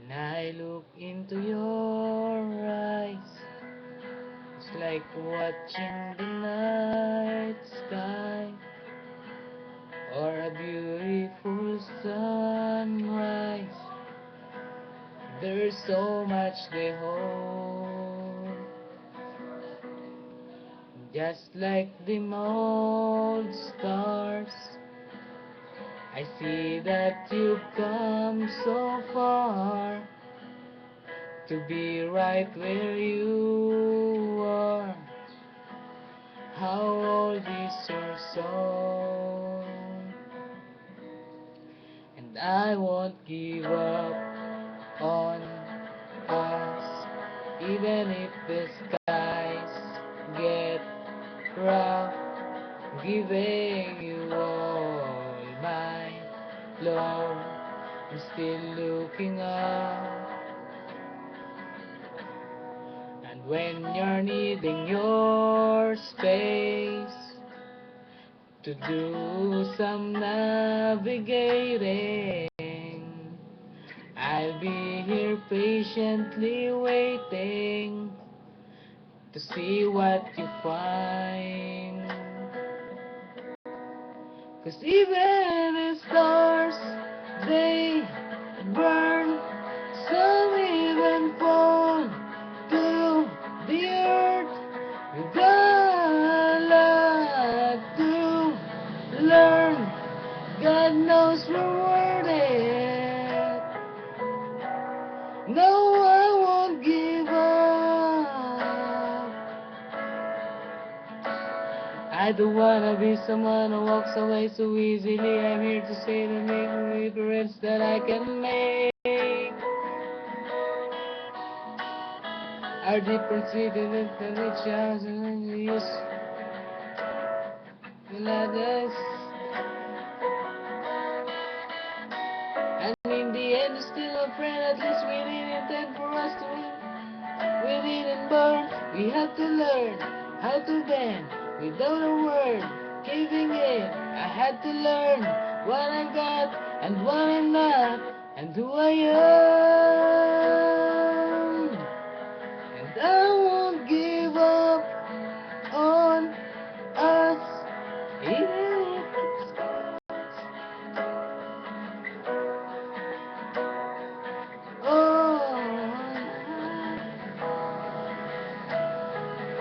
When I look into your eyes, it's like watching the night sky or a beautiful sunrise. There's so much they hold, just like the old stars. I see that you've come so far to be right where you are. How old is your soul? And I won't give up on us, even if the skies get rough. Giving you all my love, I'm still looking up. And when you're needing your space to do some navigating, I'll be here patiently waiting to see what you find. 'Cause even the stars, they burn, some even fall to the earth. We got a lot to learn, God knows we're worth it. No, I won't give up. I don't wanna be someone who walks away so easily. I'm here to say the main regrets that I can make are different cities than each other and use the ladders. And in the end, it's still a friend. At least we didn't intend for us to win. We didn't burn. We had to learn how to bend without a word. Giving in, I had to learn what I got and what I'm not, and who I am.